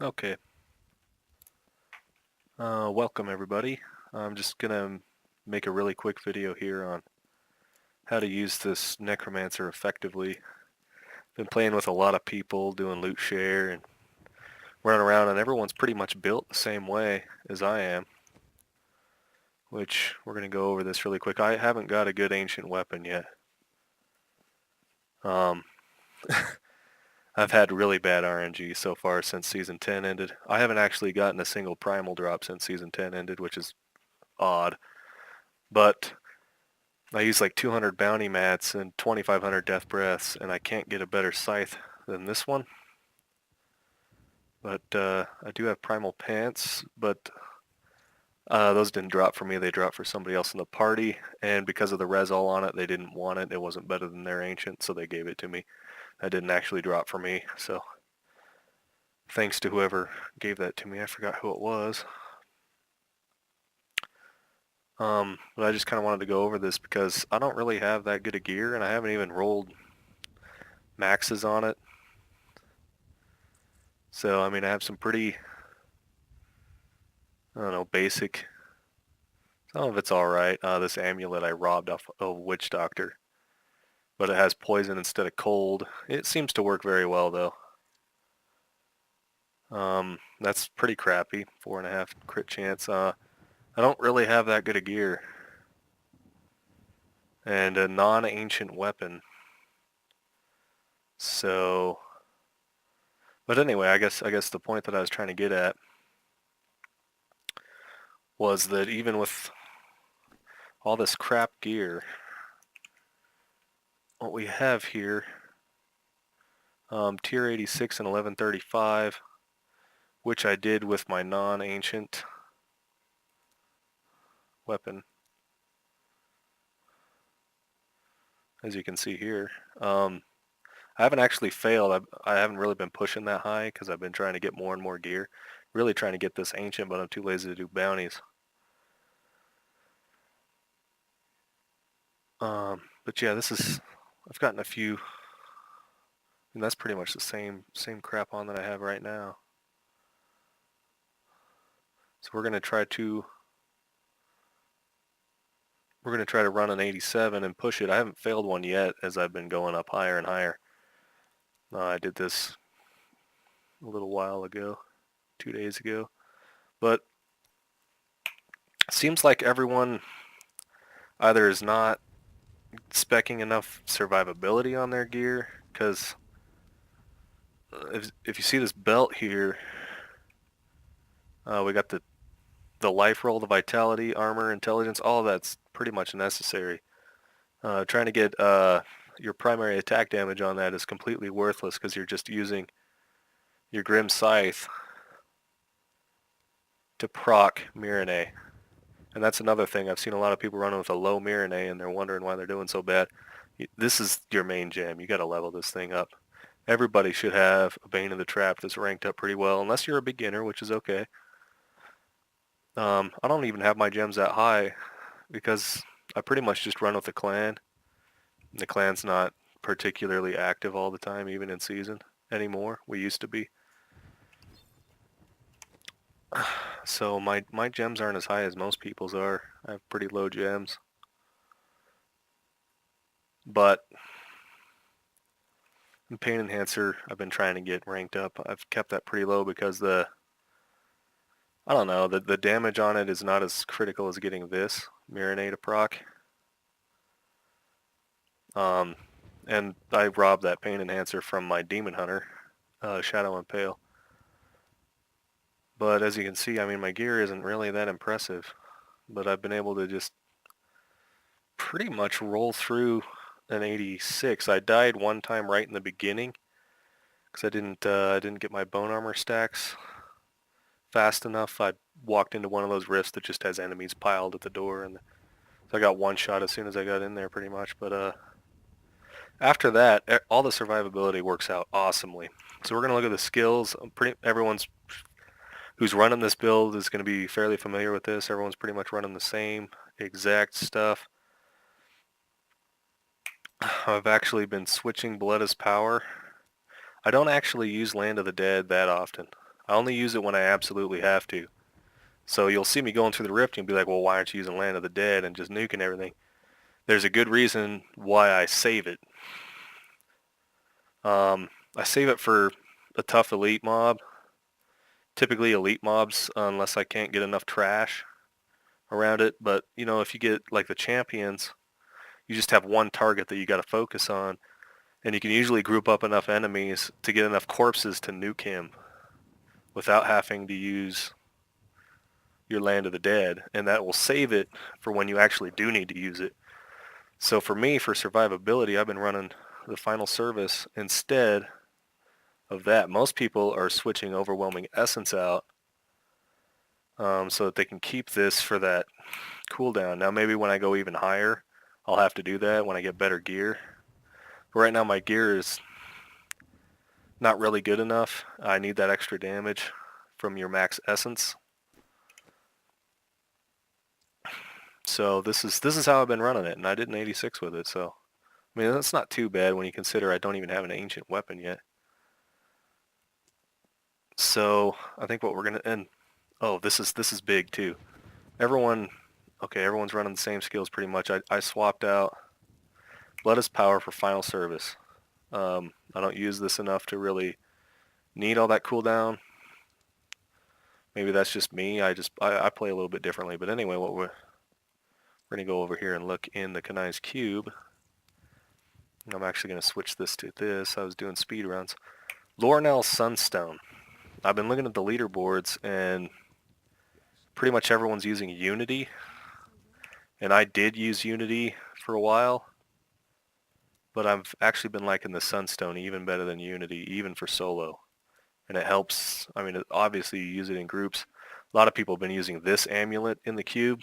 Okay. Welcome everybody. I'm just gonna make a really quick video here on how to use this necromancer effectively. Been playing with a lot of people, doing loot share and running around, and everyone's pretty much built the same way as I am, which we're gonna go over this really quick. I haven't got a good ancient weapon yet. Um, I've had really bad RNG so far since Season 10 ended. I haven't actually gotten a single primal drop since Season 10 ended, which is odd. But I use like 200 bounty mats and 2,500 death breaths, and I can't get a better scythe than this one. But I do have primal pants, but those didn't drop for me. They dropped for somebody else in the party, and because of the res all on it, they didn't want it. It wasn't better than their ancient, so they gave it to me. That didn't actually drop for me, so thanks to whoever gave that to me. I forgot who it was. But I just kind of wanted to go over this because I don't really have that good of gear, and I haven't even rolled maxes on it. So, I mean, I have some pretty, I don't know, basic. Some of it's alright. This amulet I robbed off a witch doctor. But it has poison instead of cold. It seems to work very well, though. That's pretty crappy. 4.5 crit chance. I don't really have that good of gear. And a non-ancient weapon. So... But anyway, I guess the point that I was trying to get at was that even with all this crap gear, what we have here, tier 86 and 1135, which I did with my non-ancient weapon, as you can see here. I haven't actually failed. I haven't really been pushing that high because I've been trying to get more and more gear. Really trying to get this ancient, but I'm too lazy to do bounties. But yeah, I've gotten a few, and that's pretty much the same crap on that I have right now. So we're gonna try to run an 87 and push it. I haven't failed one yet as I've been going up higher and higher. I did this a little while ago, 2 days ago, but it seems like everyone either is not speccing enough survivability on their gear, because if you see this belt here, we got the life roll, the vitality, armor, intelligence, all of that's pretty much necessary. Trying to get your primary attack damage on that is completely worthless because you're just using your Grim Scythe to proc Mirene. And that's another thing. I've seen a lot of people running with a low Mirene and they're wondering why they're doing so bad. This is your main gem. You got to level this thing up. Everybody should have a Bane of the Trap that's ranked up pretty well, unless you're a beginner, which is okay. I don't even have my gems that high because I pretty much just run with the clan. The clan's not particularly active all the time, even in season anymore. We used to be. So my gems aren't as high as most people's are. I have pretty low gems. But in Pain Enhancer, I've been trying to get ranked up. I've kept that pretty low because I don't know, the damage on it is not as critical as getting this Mirene to proc. And I robbed that Pain Enhancer from my Demon Hunter, Shadow and Pale. But as you can see, I mean, my gear isn't really that impressive. But I've been able to just pretty much roll through an 86. I died one time right in the beginning because I didn't get my bone armor stacks fast enough. I walked into one of those rifts that just has enemies piled at the door, and so I got one shot as soon as I got in there pretty much. But after that, all the survivability works out awesomely. So we're going to look at the skills. Everyone's who's running this build is going to be fairly familiar with this. Everyone's pretty much running the same exact stuff. I've actually been switching Blood as Power. I don't actually use Land of the Dead that often. I only use it when I absolutely have to. So you'll see me going through the rift and you'll be like, well, why aren't you using Land of the Dead and just nuking everything? There's a good reason why I save it. I save it for a tough elite mob. Typically elite mobs, unless I can't get enough trash around it. But, you know, if you get like the champions, you just have one target that you got to focus on. And you can usually group up enough enemies to get enough corpses to nuke him without having to use your Land of the Dead. And that will save it for when you actually do need to use it. So for me, for survivability, I've been running the final service instead of that. Most people are switching Overwhelming Essence out so that they can keep this for that cooldown. Now maybe when I go even higher, I'll have to do that when I get better gear. But right now my gear is not really good enough. I need that extra damage from your max essence. So this is how I've been running it, and I did an 86 with it, so I mean that's not too bad when you consider I don't even have an ancient weapon yet. So I think what we're gonna and oh, this is big too. Everyone's running the same skills pretty much. I swapped out Blood is Power for Final Service. I don't use this enough to really need all that cooldown. Maybe that's just me. I play a little bit differently. But anyway, we're gonna go over here and look in the Kanai's cube. And I'm actually gonna switch this to this. I was doing speed runs. Lornell Sunstone. I've been looking at the leaderboards and pretty much everyone's using Unity. And I did use Unity for a while. But I've actually been liking the Sunstone even better than Unity, even for solo. And it helps, I mean, obviously you use it in groups. A lot of people have been using this amulet in the cube.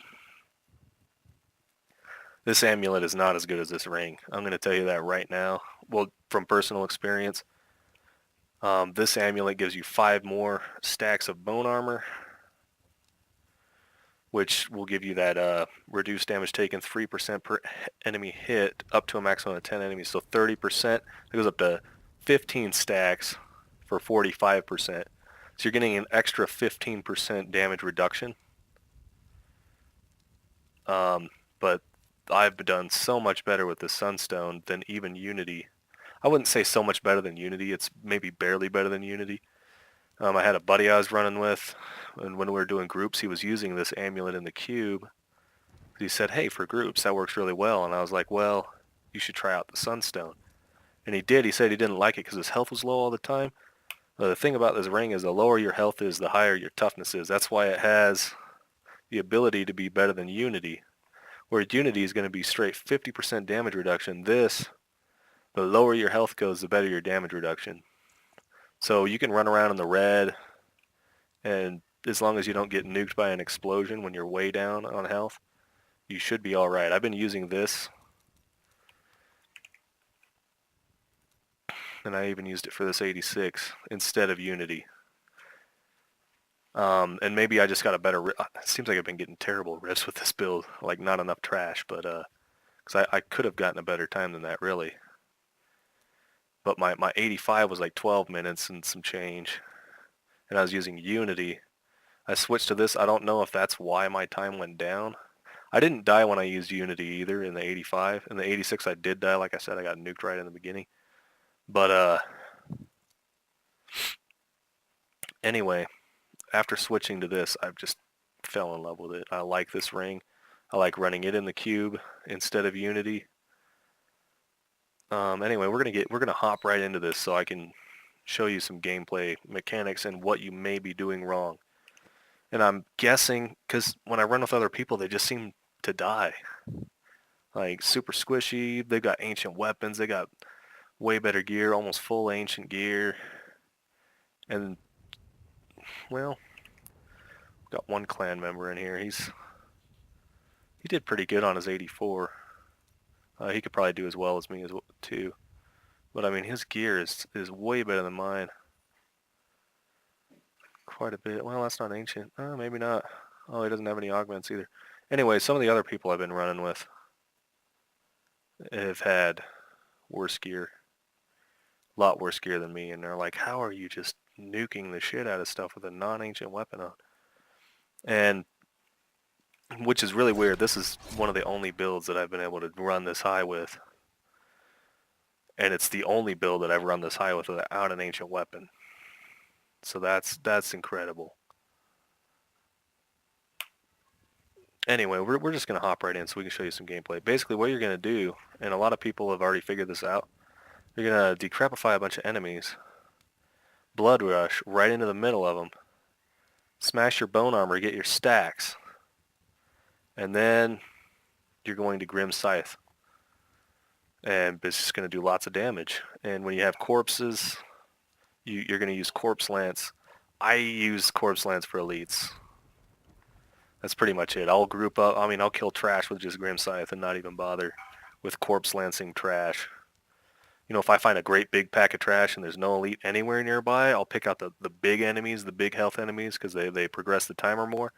This amulet is not as good as this ring. I'm going to tell you that right now. Well, from personal experience. This amulet gives you 5 more stacks of bone armor, which will give you that reduced damage taken 3% per enemy hit up to a maximum of 10 enemies. So 30%, it goes up to 15 stacks for 45%. So you're getting an extra 15% damage reduction. But I've done so much better with the Sunstone than even Unity. I wouldn't say so much better than Unity. It's maybe barely better than Unity. I had a buddy I was running with, and when we were doing groups, he was using this amulet in the cube. He said, hey, for groups, that works really well. And I was like, well, you should try out the Sunstone. And he did. He said he didn't like it because his health was low all the time. The thing about this ring is the lower your health is, the higher your toughness is. That's why it has the ability to be better than Unity. Where Unity is going to be straight 50% damage reduction. This, the lower your health goes, the better your damage reduction. So you can run around in the red, and as long as you don't get nuked by an explosion when you're way down on health, you should be alright. I've been using this, and I even used it for this 86 instead of Unity. And maybe I just got a better... It seems like I've been getting terrible rips with this build, like not enough trash, but because I could have gotten a better time than that, really. But my 85 was like 12 minutes and some change, and I was using Unity. I switched to this. I don't know if that's why my time went down. I didn't die when I used Unity either in the 85. In the 86 I did die. Like I said, I got nuked right in the beginning. But anyway, after switching to this, I've just fell in love with it. I like this ring. I like running it in the cube instead of Unity. Anyway, we're gonna hop right into this so I can show you some gameplay mechanics and what you may be doing wrong. And I'm guessing, because when I run with other people, they just seem to die. Like, super squishy, they've got ancient weapons, they got way better gear, almost full ancient gear. And, well, got one clan member in here. He did pretty good on his 84. He could probably do as well as me as too. But I mean, his gear is way better than mine. Quite a bit. Well, that's not ancient. Maybe not. Oh, he doesn't have any augments either. Anyway, some of the other people I've been running with have had worse gear. A lot worse gear than me. And they're like, how are you just nuking the shit out of stuff with a non-ancient weapon on. And which is really weird. This is one of the only builds that I've been able to run this high with. And it's the only build that I've run this high with without an ancient weapon. So that's incredible. Anyway, we're just going to hop right in so we can show you some gameplay. Basically, what you're going to do, and a lot of people have already figured this out, you're going to decrepify a bunch of enemies, blood rush right into the middle of them, smash your bone armor, get your stacks, and then you're going to Grim Scythe. And it's just going to do lots of damage. And when you have corpses, you're going to use Corpse Lance. I use Corpse Lance for elites. That's pretty much it. I'll group up. I mean, I'll kill trash with just Grim Scythe and not even bother with Corpse Lancing trash. You know, if I find a great big pack of trash and there's no elite anywhere nearby, I'll pick out the big enemies, the big health enemies, because they progress the timer more.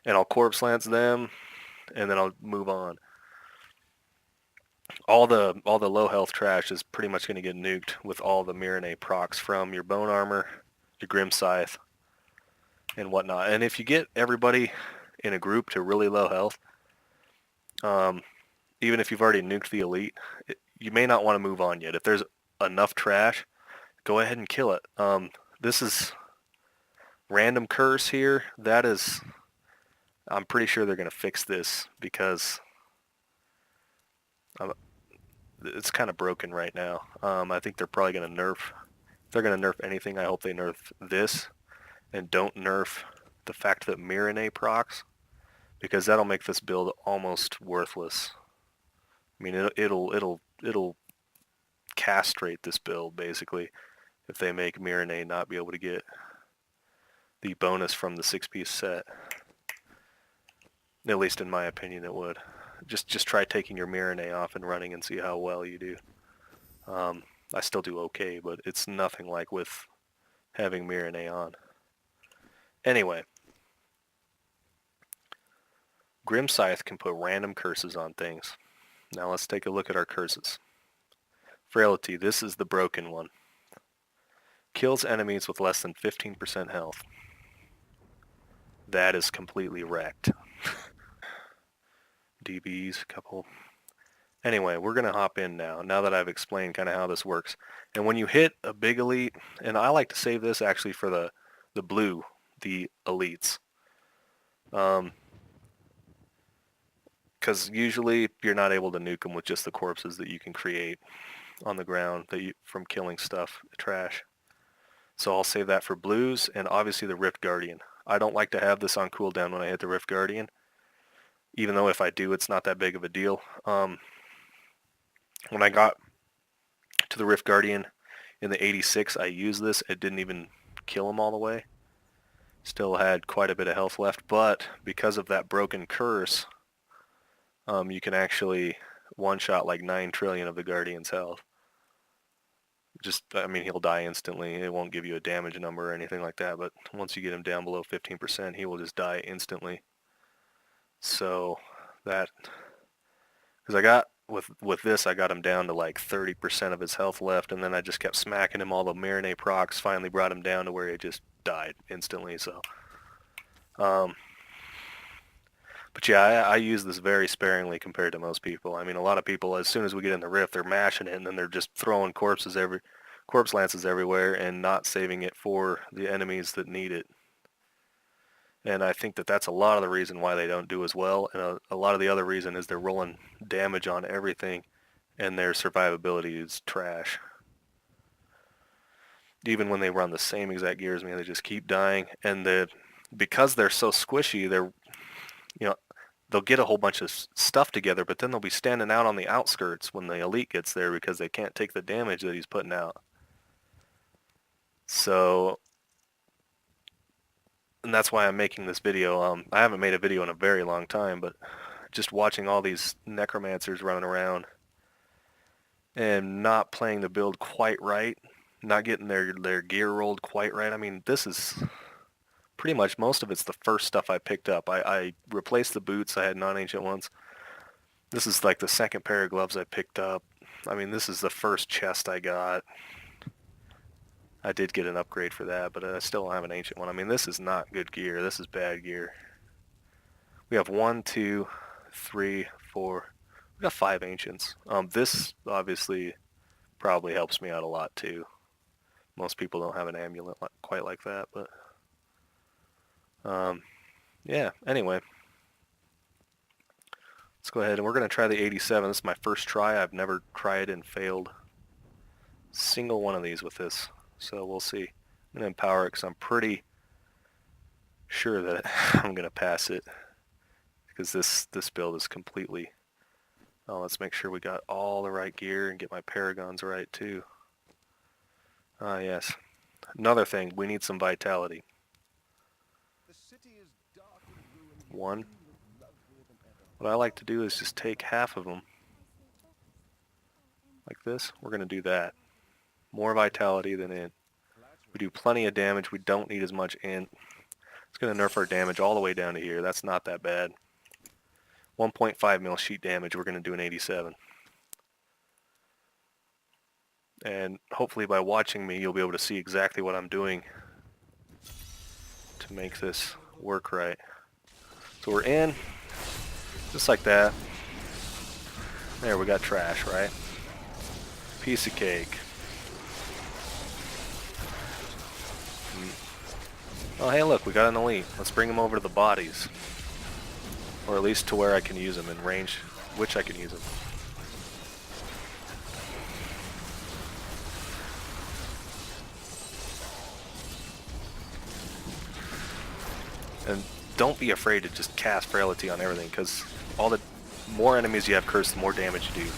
And I'll Corpse Lance them, and then I'll move on. All the low health trash is pretty much going to get nuked with all the Mirror procs from your bone armor, your Grim Scythe, and whatnot. And if you get everybody in a group to really low health, even if you've already nuked the elite, you may not want to move on yet. If there's enough trash, go ahead and kill it. This is random curse here. That is, I'm pretty sure they're going to fix this because it's kind of broken right now. I think they're probably going to nerf. If they're going to nerf anything, I hope they nerf this and don't nerf the fact that Mirror procs, because that'll make this build almost worthless. I mean, it'll castrate this build basically if they make Mirror not be able to get the bonus from the 6-piece set. At least in my opinion, it would. Just try taking your Mirror off and running and see how well you do. I still do okay, but it's nothing like with having Mirror on. Anyway, Grim Scythe can put random curses on things. Now let's take a look at our curses. Frailty, this is the broken one. Kills enemies with less than 15% health. That is completely wrecked. DBs, a couple. Anyway, we're going to hop in now that I've explained kind of how this works. And when you hit a big elite, and I like to save this actually for the blue, the elites. Because usually you're not able to nuke them with just the corpses that you can create on the ground from killing stuff, trash. So I'll save that for blues, and obviously the Rift Guardian. I don't like to have this on cooldown when I hit the Rift Guardian, even though if I do, it's not that big of a deal. When I got to the Rift Guardian in the 86, I used this. It didn't even kill him all the way. Still had quite a bit of health left, but because of that broken curse, you can actually one-shot like 9 trillion of the Guardian's health. I mean, he'll die instantly. It won't give you a damage number or anything like that, but once you get him down below 15%, he will just die instantly. So that, because I got, with this, I got him down to like 30% of his health left, and then I just kept smacking him. All the Mirror procs finally brought him down to where he just died instantly, so. But yeah, I use this very sparingly compared to most people. I mean, a lot of people, as soon as we get in the Rift, they're mashing it, and then they're just throwing corpse lances everywhere and not saving it for the enemies that need it. And I think that that's a lot of the reason why they don't do as well. And a lot of the other reason is they're rolling damage on everything, and their survivability is trash. Even when they run the same exact gear as me, they just keep dying. And because they're so squishy, they'll get a whole bunch of stuff together, but then they'll be standing out on the outskirts when the elite gets there because they can't take the damage that he's putting out. So, and that's why I'm making this video. I haven't made a video in a very long time, but just watching all these necromancers running around and not playing the build quite right, not getting their gear rolled quite right. I mean, this is pretty much most of it's the first stuff I picked up. I replaced the boots. I had non-ancient ones. This is like the second pair of gloves I picked up. I mean, this is the first chest I got. I did get an upgrade for that, but I still don't have an ancient one. I mean, this is not good gear. This is bad gear. We have 1, 2, 3, 4. We got 5 ancients. This obviously probably helps me out a lot too. Most people don't have an amulet quite like that, but yeah. Anyway, let's go ahead and we're gonna try the 87. This is my first try. I've never tried and failed single one of these with this, so we'll see. I'm gonna empower it because I'm pretty sure that I'm gonna pass it, because this build is completely... Oh, let's make sure we got all the right gear and get my paragons right too. Ah, yes. Another thing, we need some vitality. 1. What I like to do is just take half of them, like this. We're gonna do that. More vitality than in. We do plenty of damage. We don't need as much in. It's going to nerf our damage all the way down to here. That's not that bad. 1.5 mil sheet damage. We're going to do an 87. And hopefully by watching me, you'll be able to see exactly what I'm doing to make this work right. So we're in, just like that. There, we got trash, right? Piece of cake. Oh, hey, look, we got an elite. Let's bring him over to the bodies. Or at least to where I can use him, in range which I can use him. And don't be afraid to just cast Frailty on everything, because all the more enemies you have cursed, the more damage you do.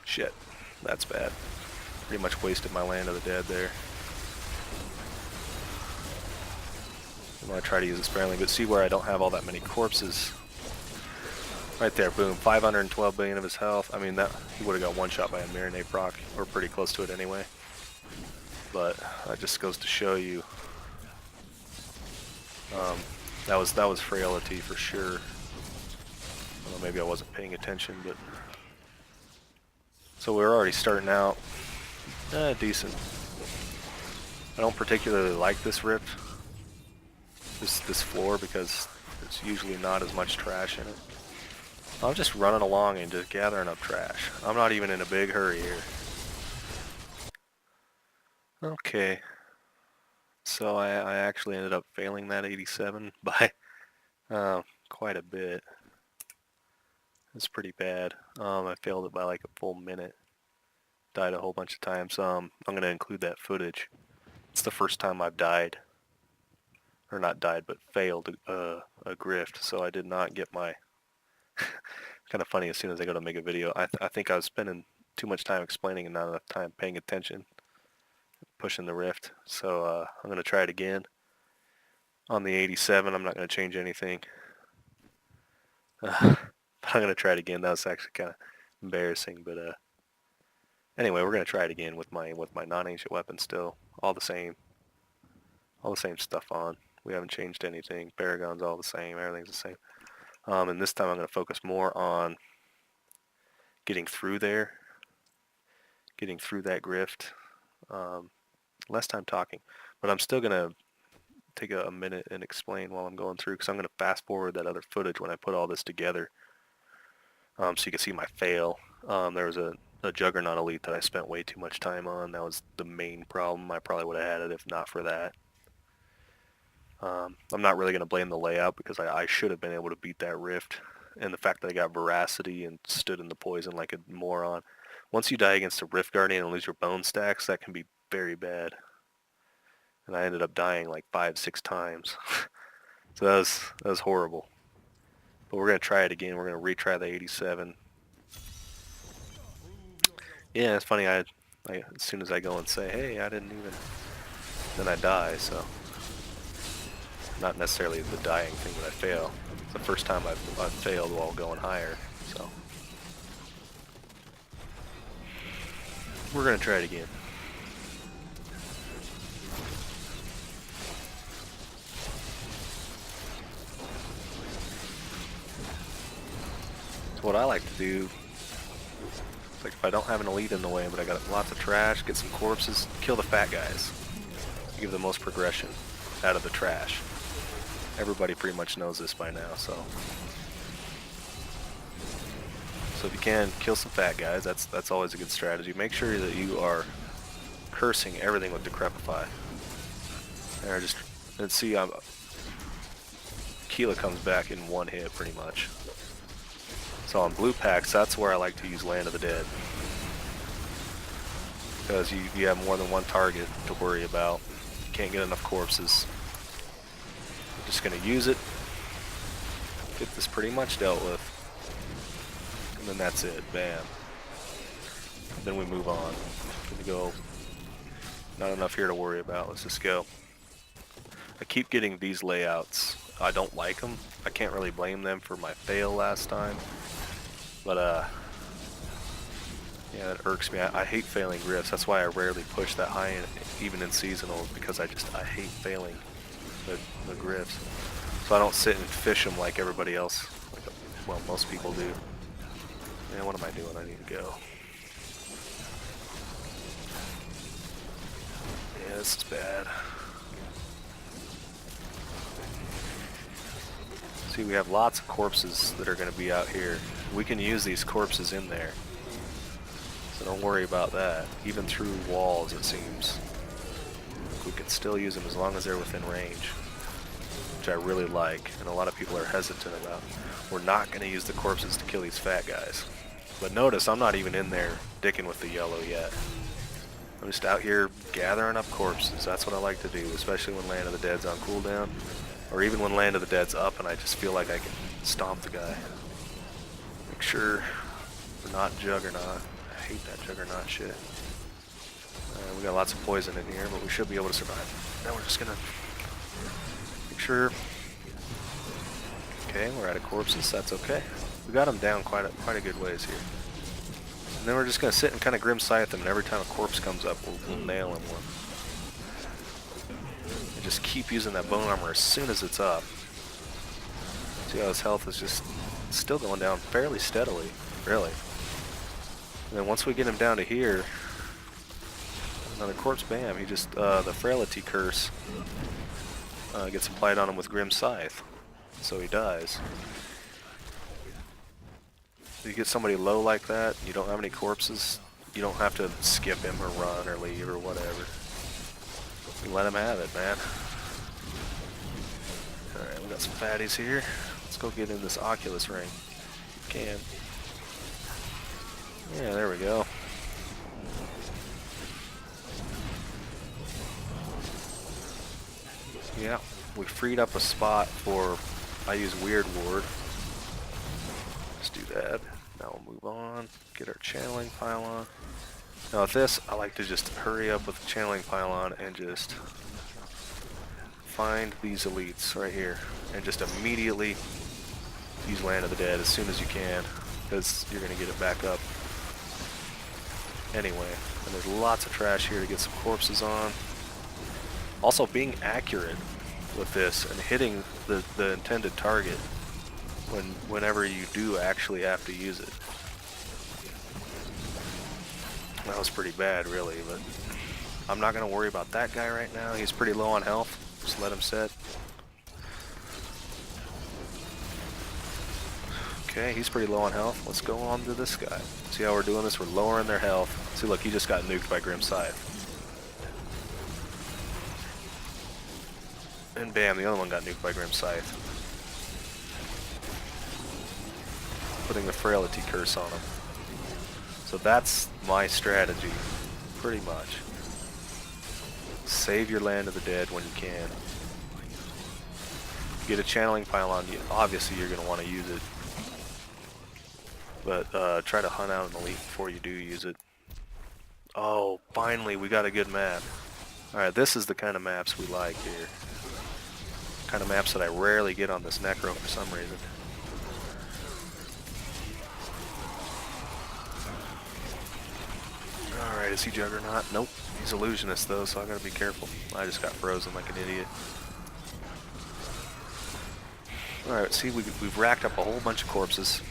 Shit, that's bad. Pretty much wasted my Land of the Dead there. I'm going to try to use it sparingly, but see where I don't have all that many corpses. Right there, boom, 512 billion of his health. I mean, that he would have got one shot by a Marinade proc, or pretty close to it anyway. But that just goes to show you that was Frailty for sure. Well, maybe I wasn't paying attention, but so we're already starting out decent. I don't particularly like this rift, this floor, because there's usually not as much trash in it. I'm just running along and just gathering up trash. I'm not even in a big hurry here. Okay, so I actually ended up failing that 87 by quite a bit. It's pretty bad. I failed it by like a full minute. Died a whole bunch of times. I'm going to include that footage. It's the first time I've died. Or not died, but failed a grift, so I did not get my... It's kind of funny, as soon as I go to make a video, I think I was spending too much time explaining and not enough time paying attention, pushing the rift. So I'm going to try it again. On the 87, I'm not going to change anything. But I'm going to try it again. That was actually kind of embarrassing, but anyway, we're going to try it again with my non-ancient weapon still. All the same stuff on. We haven't changed anything. Paragon's all the same. Everything's the same. And this time I'm going to focus more on getting through there, getting through that grift. Less time talking, but I'm still going to take a minute and explain while I'm going through, because I'm going to fast forward that other footage when I put all this together, so you can see my fail. There was a Juggernaut elite that I spent way too much time on. That was the main problem. I probably would have had it if not for that. I'm not really going to blame the layout, because I should have been able to beat that rift, and the fact that I got Veracity and stood in the poison like a moron. Once you die against a Rift Guardian and lose your bone stacks, that can be very bad. And I ended up dying like 5-6 times. So that was horrible. But we're going to try it again. We're going to retry the 87. Yeah, it's funny. I as soon as I go and say, hey, I didn't even... Then I die, so... Not necessarily the dying thing that I fail. It's the first time I've failed while going higher, so... We're going to try it again. So what I like to do It's like if I don't have an elite in the way, but I got lots of trash, get some corpses, kill the fat guys. Give the most progression out of the trash. Everybody pretty much knows this by now, so if you can, kill some fat guys. That's always a good strategy. Make sure that you are cursing everything with Decrepify. There, just let's see. Keela comes back in one hit, pretty much. So on blue packs, that's where I like to use Land of the Dead, because you have more than one target to worry about. You can't get enough corpses. I'm just gonna use it. Get this pretty much dealt with. And then that's it, bam. Then we move on. Gonna go, not enough here to worry about, let's just go. I keep getting these layouts. I don't like them. I can't really blame them for my fail last time. But, yeah, it irks me. I hate failing griffs. That's why I rarely push that high, even in seasonals, because I hate failing the griffs. So I don't sit and fish them like everybody else, well, most people do. Man, what am I doing? I need to go. Yeah, this is bad. See, we have lots of corpses that are going to be out here. We can use these corpses in there. So don't worry about that. Even through walls, it seems. We can still use them as long as they're within range, which I really like, and a lot of people are hesitant about. We're not going to use the corpses to kill these fat guys. But notice, I'm not even in there dicking with the yellow yet. I'm just out here gathering up corpses. That's what I like to do, especially when Land of the Dead's on cooldown. Or even when Land of the Dead's up and I just feel like I can stomp the guy. Make sure we're not Juggernaut. I hate that Juggernaut shit. We got lots of poison in here, but we should be able to survive. Now we're just gonna make sure. Okay, we're out of corpses. That's okay. We got them down quite a good ways here. And then we're just gonna sit and kind of Grim Scythe them, and every time a corpse comes up, we'll nail him one. And just keep using that bone armor as soon as it's up. See how his health is just still going down fairly steadily, really. And then once we get him down to here, another corpse, bam, he just, the Frailty Curse gets applied on him with Grim Scythe, so he dies. If you get somebody low like that, you don't have any corpses, you don't have to skip him or run or leave or whatever. You let him have it, man. Alright, we got some fatties here. Let's go get in this Oculus ring. Can. Yeah, there we go. Yeah, we freed up a spot for, I use Weird Ward. Let's do that. Now we'll move on, get our channeling pylon. Now with this, I like to just hurry up with the channeling pylon and just find these elites right here. And just immediately use Land of the Dead as soon as you can, because you're going to get it back up anyway. And there's lots of trash here to get some corpses on. Also, being accurate with this and hitting the intended target whenever you do actually have to use it. That was pretty bad, really, but I'm not going to worry about that guy right now. He's pretty low on health. Just let him sit. Okay, he's pretty low on health. Let's go on to this guy. See how we're doing this? We're lowering their health. See, look, he just got nuked by Grim Scythe. And bam, the other one got nuked by Grim Scythe. Putting the Frailty Curse on him. So that's my strategy, pretty much. Save your Land of the Dead when you can. Get a channeling pylon, obviously you're going to want to use it. But try to hunt out an elite before you do use it. Oh, finally, we got a good map. Alright, this is the kind of maps we like here. Kind of maps that I rarely get on this Necro for some reason. Alright, is he Juggernaut? Nope. He's Illusionist though, so I gotta be careful. I just got frozen like an idiot. Alright, see, we've racked up a whole bunch of corpses.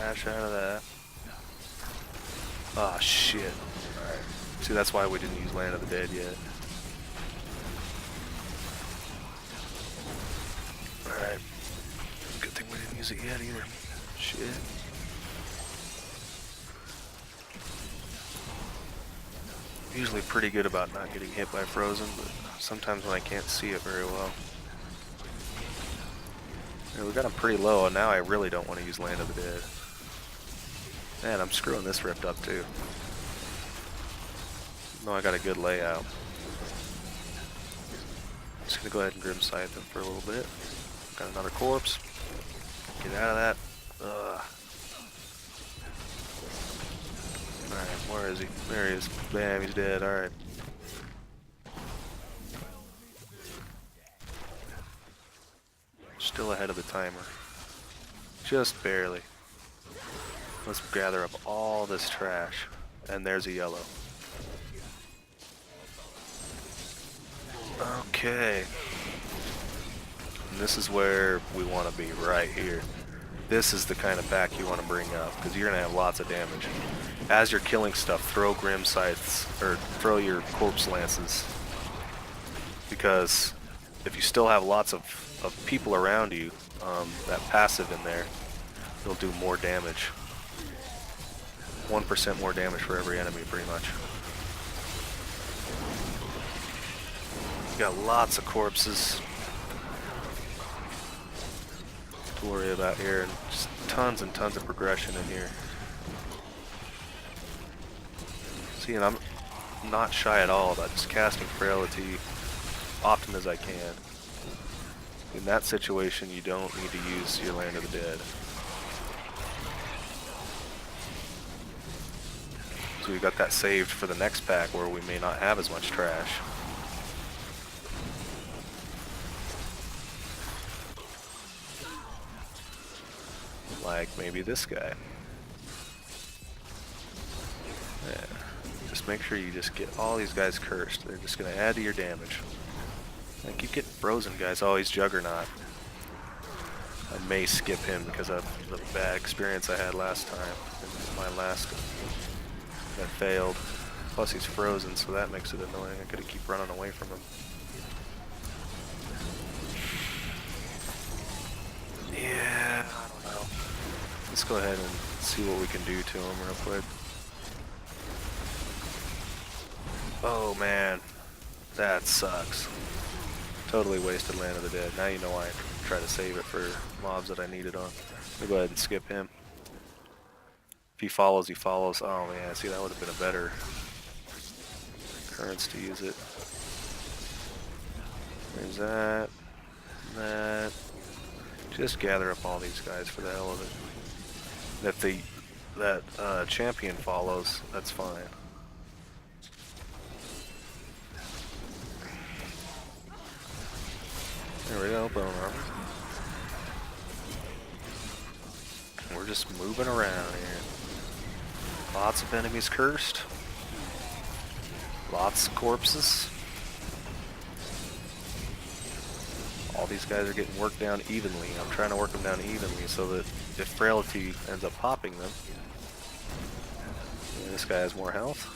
trash out of that. Ah, shit. Alright. See, that's why we didn't use Land of the Dead yet. Alright. Good thing we didn't use it yet either. Shit. Usually pretty good about not getting hit by frozen, but sometimes when I can't see it very well. Yeah, we got him pretty low, and now I really don't want to use Land of the Dead. Man, I'm screwing this rift up too. No, I got a good layout. Just gonna go ahead and Grim Scythe him for a little bit. Got another corpse. Get out of that. Ugh. Alright, where is he? There he is. Bam, he's dead. Alright. Still ahead of the timer. Just barely. Let's gather up all this trash. And there's a yellow. Okay. And this is where we want to be, right here. This is the kind of pack you want to bring up, because you're going to have lots of damage. As you're killing stuff, throw Grim Scythes, or throw your Corpse Lances. Because if you still have lots of people around you, that passive in there, it'll do more damage. 1% more damage for every enemy, pretty much. Got lots of corpses to worry about here, and just tons and tons of progression in here. See, and I'm not shy at all about just casting Frailty often as I can. In that situation, you don't need to use your Land of the Dead. So we got that saved for the next pack where we may not have as much trash. Like maybe this guy. Yeah. Just make sure you just get all these guys cursed. They're just going to add to your damage. I keep getting frozen guys. Oh, he's Juggernaut. I may skip him because of the bad experience I had last time. In my last that failed. Plus he's frozen, so that makes it annoying. I gotta keep running away from him. Yeah, I don't know. Let's go ahead and see what we can do to him real quick. Oh man, that sucks. Totally wasted Land of the Dead. Now you know why I try to save it for mobs that I need it on. Let me go ahead and skip him. If he follows, he follows. Oh man, see, that would have been a better occurrence to use it. There's that. That. Just gather up all these guys for the hell of it. And if that champion follows, that's fine. There we go, bone armor. We're just moving around here. Lots of enemies cursed. Lots of corpses. All these guys are getting worked down evenly. I'm trying to work them down evenly so that if Frailty ends up popping them, yeah, this guy has more health.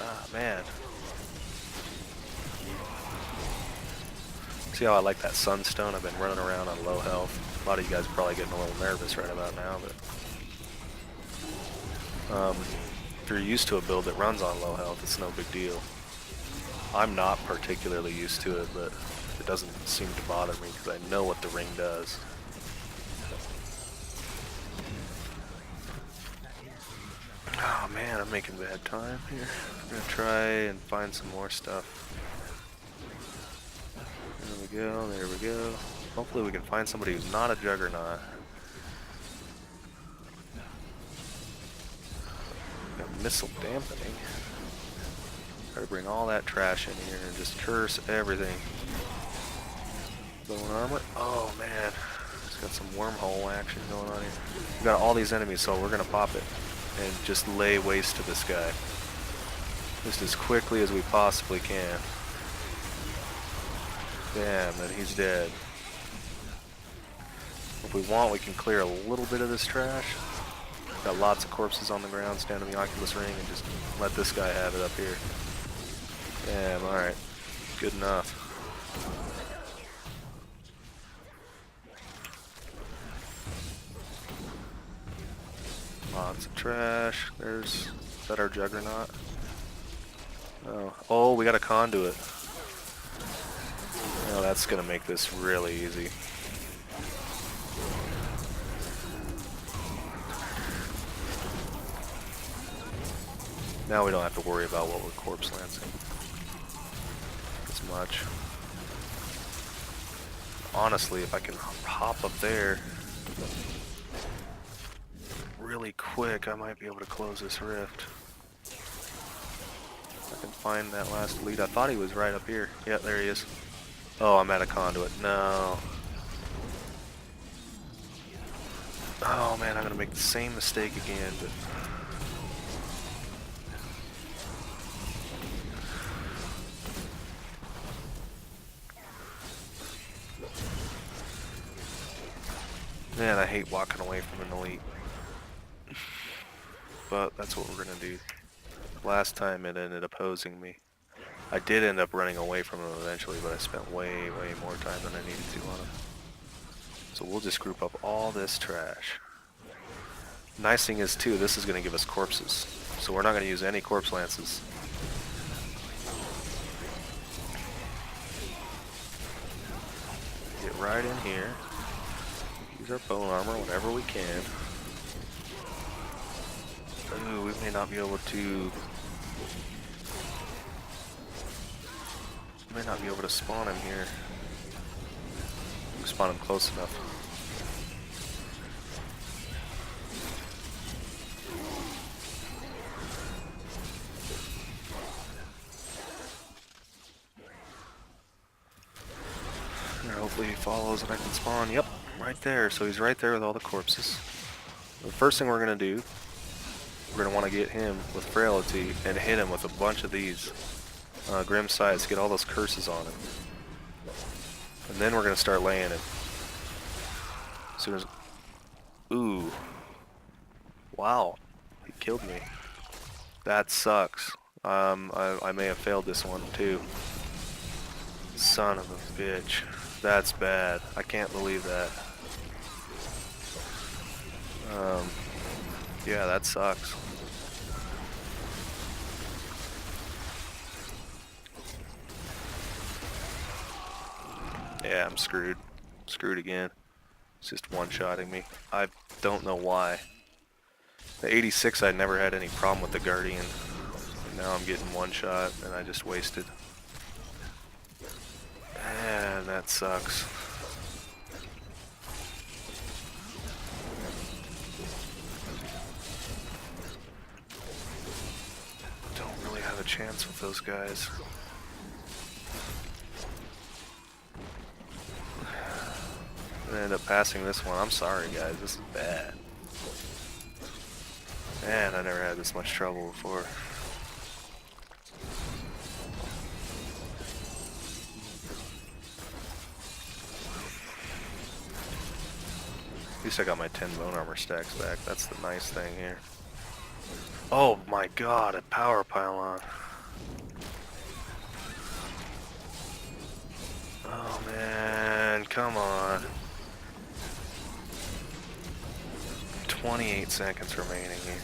Ah, man. See how I like that Sunstone? I've been running around on low health. A lot of you guys are probably getting a little nervous right about now, but if you're used to a build that runs on low health, it's no big deal. I'm not particularly used to it, but it doesn't seem to bother me because I know what the ring does. Oh man, I'm making bad time here. I'm gonna try and find some more stuff. There we go, there we go. Hopefully we can find somebody who's not a Juggernaut. Got missile dampening. Try to bring all that trash in here and just curse everything. Bone armor. Oh man, it's got some wormhole action going on here. We got all these enemies, so we're gonna pop it and just lay waste to this guy just as quickly as we possibly can. Damn, and he's dead. If we want, we can clear a little bit of this trash. Got lots of corpses on the ground, stand in the Oculus ring, and just let this guy have it up here. Damn, alright. Good enough. Lots of trash. Is that our Juggernaut? Oh, we got a conduit. Oh, that's gonna make this really easy. Now we don't have to worry about what we're corpse lancing as much. Honestly, if I can hop up there really quick, I might be able to close this rift. I can find that last lead. I thought he was right up here. Yeah, there he is. Oh, I'm at a conduit. No. Oh man, I'm gonna make the same mistake again, but man, I hate walking away from an elite. But that's what we're gonna do. Last time it ended up opposing me. I did end up running away from him eventually, but I spent way more time than I needed to on him. So we'll just group up all this trash. Nice thing is too, this is gonna give us corpses. So we're not gonna use any corpse lances. Get right in here. Use our bone armor whenever we can. Ooh, we may not be able to... may not be able to spawn him here. We can spawn him close enough. And hopefully he follows and I can spawn. Yep, right there. So he's right there with all the corpses. The first thing we're going to do, we're going to want to get him with frailty and hit him with a bunch of these grim sights, get all those curses on him. And then we're going to start laying him. As soon as... Ooh. Wow. He killed me. That sucks. I may have failed this one too. Son of a bitch. That's bad. I can't believe that. Yeah, that sucks. Yeah, I'm screwed. Screwed again. It's just one-shotting me. I don't know why. The 86, I never had any problem with the Guardian. And now I'm getting one shot, and I just wasted. And that sucks. Don't really have a chance with those guys. I end up passing this one. I'm sorry guys, this is bad. Man, I never had this much trouble before. At least I got my 10 bone armor stacks back. That's the nice thing here. Oh my god, a power pylon. Oh man, come on. 28 seconds remaining here.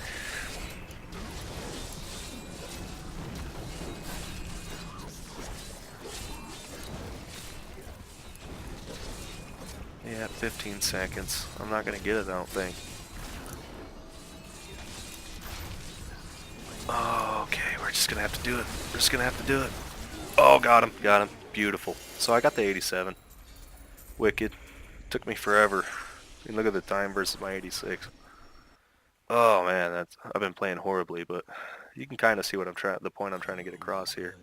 Yeah, 15 seconds. I'm not gonna get it, I don't think. Oh, okay, we're just gonna have to do it. We're just gonna have to do it. Oh, got him. Got him. Beautiful. So I got the 87. Wicked. Took me forever. I mean, look at the time versus my 86. Oh man, I've been playing horribly, but you can kind of see what the point I'm trying to get across here.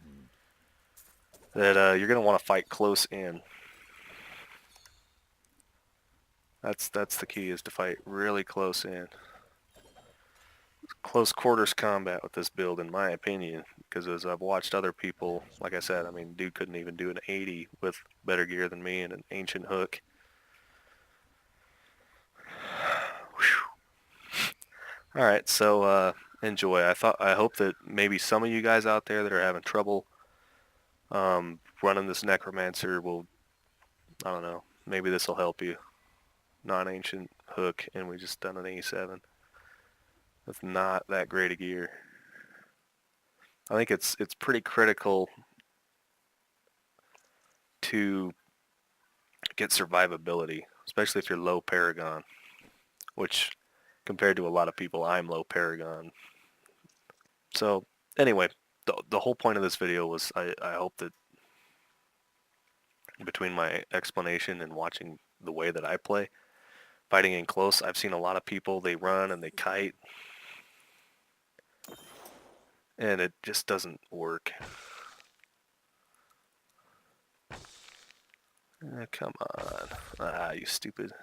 That you're gonna want to fight close in. That's the key, is to fight really close in. Close quarters combat with this build, in my opinion, because as I've watched other people, like I said, I mean, dude couldn't even do an 80 with better gear than me and an ancient hook. Alright, so enjoy. I hope that maybe some of you guys out there that are having trouble running this necromancer will, I don't know, maybe this will help you. Non-ancient hook, and we just done an 87 with not that great a gear. I think it's pretty critical to get survivability, especially if you're low Paragon, which compared to a lot of people, I'm low Paragon. So anyway, the whole point of this video was I hope that between my explanation and watching the way that I play, fighting in close, I've seen a lot of people, they run and they kite, and it just doesn't work. Come on. Ah, you stupid.